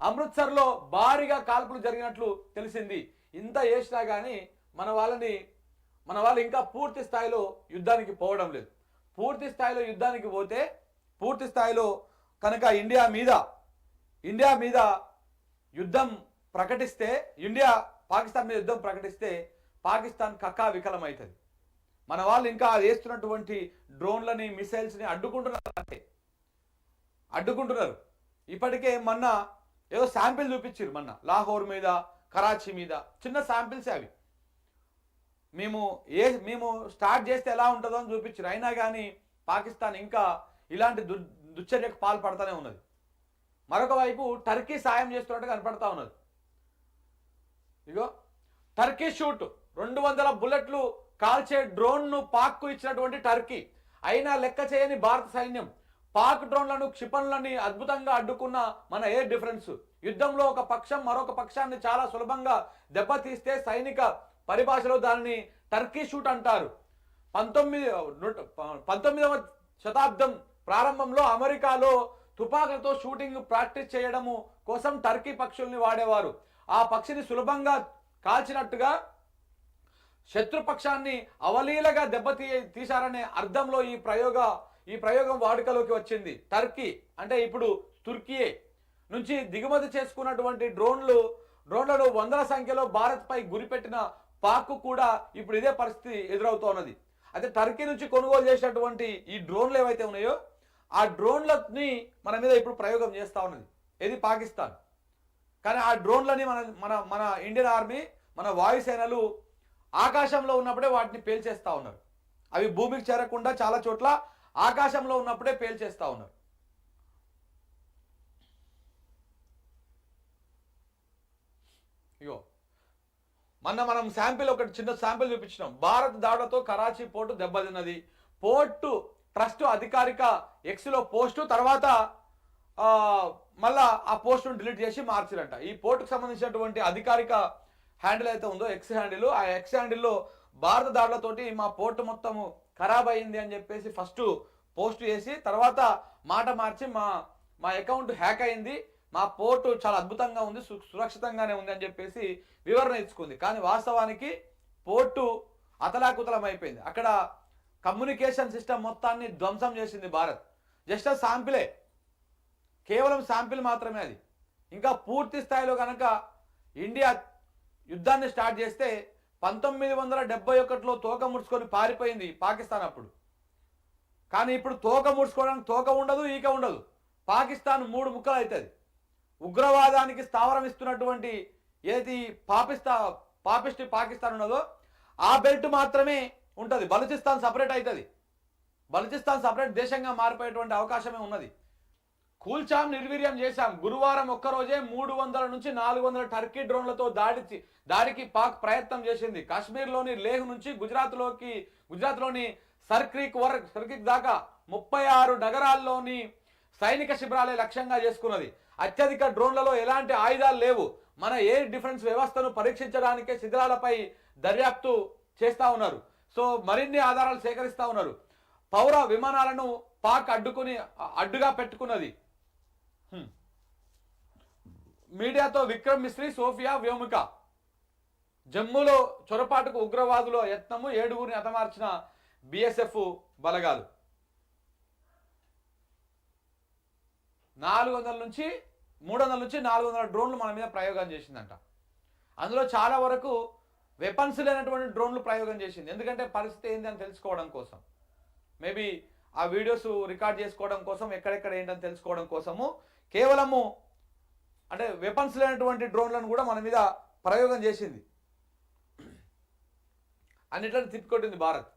అమృత్సర్లో భారీగా కాల్పులు జరిగినట్లు తెలిసింది. ఇంత చేసినా కానీ మన వాళ్ళు ఇంకా పూర్తి స్థాయిలో యుద్ధానికి పోవడం లేదు. పూర్తి స్థాయిలో యుద్ధానికి పోతే పూర్తి స్థాయిలో కనుక ఇండియా మీద యుద్ధం ప్రకటిస్తే, పాకిస్తాన్ మీద యుద్ధం ప్రకటిస్తే పాకిస్తాన్ కక్కా వికలమవుతుంది. మన వాళ్ళు ఇంకా వేస్తున్నటువంటి డ్రోన్లని మిసైల్స్ని అడ్డుకుంటున్నారు. ఇప్పటికే మొన్న ఏదో శాంపిల్ చూపించారు, మొన్న లాహోర్ మీద, కరాచీ మీద చిన్న శాంపిల్స్ అవి. మేము స్టార్ట్ చేస్తే ఎలా ఉంటుందో అని చూపించారు. అయినా కానీ పాకిస్తాన్ ఇంకా ఇలాంటి దుశ్చర్యకు పాల్పడతానే ఉన్నది. మరొక వైపు టర్కీ సాయం చేస్తున్నట్టు కనపడతా ఉన్నది. ఇగో టర్కీ షూట్ 200 బుల్లెట్లు కాల్చే డ్రోన్ను పాక్కు ఇచ్చినటువంటి టర్కీ. అయినా లెక్క చేయని భారత సైన్యం పాక్ డ్రోన్లను, క్షిపణులని అద్భుతంగా అడ్డుకున్న మన ఎయిర్ డిఫెన్స్. యుద్ధంలో ఒక పక్షం మరొక పక్షాన్ని చాలా సులభంగా దెబ్బతీస్తే సైనిక పరిభాషలో దానిని టర్కీ షూట్ అంటారు. 19వ శతాబ్దం ప్రారంభంలో అమెరికాలో తుపాకులతో షూటింగ్ ప్రాక్టీస్ చేయడము కోసం టర్కీ పక్షుల్ని వాడేవారు. ఆ పక్షిని సులభంగా కాల్చినట్టుగా శత్రుపక్షాన్ని అవలీలగా తీశారనే అర్థంలో ఈ ప్రయోగం వాడుకలోకి వచ్చింది. టర్కీ అంటే ఇప్పుడు తుర్కీయే నుంచి దిగుమతి చేసుకున్నటువంటి డ్రోన్లను వందల సంఖ్యలో భారత్పై గురిపెట్టిన పాక్ కూడా ఇప్పుడు ఇదే పరిస్థితి ఎదురవుతోన్నది. అయితే టర్కీ నుంచి కొనుగోలు చేసినటువంటి ఈ డ్రోన్లు ఏవైతే ఉన్నాయో ఆ డ్రోన్లని మన మీద ఇప్పుడు ప్రయోగం చేస్తూ ఉన్నది ఇది పాకిస్తాన్. కానీ ఆ డ్రోన్లని మన ఇండియన్ ఆర్మీ, మన వాయుసేనలు ఆకాశంలో ఉన్నప్పుడే వాటిని పేల్చేస్తూ ఉన్నారు. అవి భూమికి చేరకుండా చాలా చోట్ల ఆకాశంలో ఉన్నప్పుడే పేల్చేస్తూ ఉన్నారు. ఇగో మనం చిన్న శాంపిల్ చూపించినాం. భారత్ దాడులతో కరాచీ పోర్టు దెబ్బతిన్నది. పోర్టు ట్రస్ట్ అధికారిక ఎక్స్లో పోస్టు, తర్వాత మళ్ళా ఆ పోస్టును డిలీట్ చేసి మార్చిరంట. ఈ పోర్టుకు సంబంధించినటువంటి అధికారిక హ్యాండిల్ అయితే ఉందో ఎక్స్ హ్యాండిల్, ఆ ఎక్స్ హ్యాండిల్లో భారత దాడులతోటి మా పోర్టు మొత్తము ఖరాబ్ అయింది అని చెప్పేసి ఫస్ట్ పోస్ట్ చేసి తర్వాత మాట మార్చి మా అకౌంట్ హ్యాక్ అయింది, మా పోర్టు చాలా అద్భుతంగా ఉంది, సురక్షితంగానే ఉంది అని చెప్పేసి వివరణ ఇచ్చుకుంది. కానీ వాస్తవానికి పోర్టు అతలాకుతలం అయిపోయింది. అక్కడ కమ్యూనికేషన్ సిస్టమ్ మొత్తాన్ని ధ్వంసం చేసింది భారత్. జస్ట్ శాంపిలే, కేవలం శాంపిల్ మాత్రమే అది. ఇంకా పూర్తి స్థాయిలో కనుక ఇండియా యుద్ధాన్ని స్టార్ట్ చేస్తే 1971లో తోక ముడుచుకొని పారిపోయింది పాకిస్తాన్ అప్పుడు. కానీ ఇప్పుడు తోక ముడుచుకోవడానికి తోక ఉండదు, ఈక ఉండదు. పాకిస్తాన్ 3 ముక్కలు అవుతుంది. ఉగ్రవాదానికి స్థావరం ఇస్తున్నటువంటి ఏది పాపిస్టి పాకిస్తాన్ ఉన్నదో ఆ బెల్ట్ మాత్రమే ఉంటుంది. బలూచిస్తాన్ సపరేట్ అవుతుంది. బలూచిస్తాన్ సపరేట్ దేశంగా మారిపోయేటువంటి అవకాశమే ఉన్నది. కూల్చాం, నిర్వీర్యం చేశాం. గురువారం ఒక్కరోజే 300 నుంచి 400 టర్కీ డ్రోన్లతో దాడికి పాక్ ప్రయత్నం చేసింది. కాశ్మీర్లోని లేహ్ నుంచి గుజరాత్లోని సర్క్రీక్ దాకా 36 నగరాల్లోని సైనిక శిబిరాలే లక్ష్యంగా చేసుకున్నది. అత్యధిక డ్రోన్లలో ఎలాంటి ఆయుధాలు లేవు. మన ఎయిర్ డిఫెన్స్ వ్యవస్థను పరీక్షించడానికే శిబిరాలపై దర్యాప్తు చేస్తూ ఉన్నారు. సో మరిన్ని ఆధారాలు సేకరిస్తూ ఉన్నారు. పౌర విమానాలను పాక్ అడ్డుగా పెట్టుకున్నది. మీడియాతో విక్రమ్ మిస్రీ, సోఫియా వ్యోమిక. జమ్మూలో చొరపాటుకు ఉగ్రవాదుల యత్నము, 7గురిని హతమార్చిన బిఎస్ఎఫ్ బలగాలు. 300 నుంచి 400 డ్రోన్లు మన మీద ప్రయోగం చేసిందంట. అందులో చాలా వరకు వెపన్స్ లేనటువంటి డ్రోన్లు ప్రయోగం చేసింది. ఎందుకంటే పరిస్థితి ఏంటి అని తెలుసుకోవడం కోసం, మేబీ ఆ వీడియోస్ రికార్డ్ చేసుకోవడం కోసం, ఎక్కడెక్కడ ఏంటని తెలుసుకోవడం కోసము కేవలము అంటే వెపన్స్ లేనటువంటి డ్రోన్లను కూడా మన మీద ప్రయోగం చేసింది. అన్నిట్లను తిప్పికొట్టింది భారత్.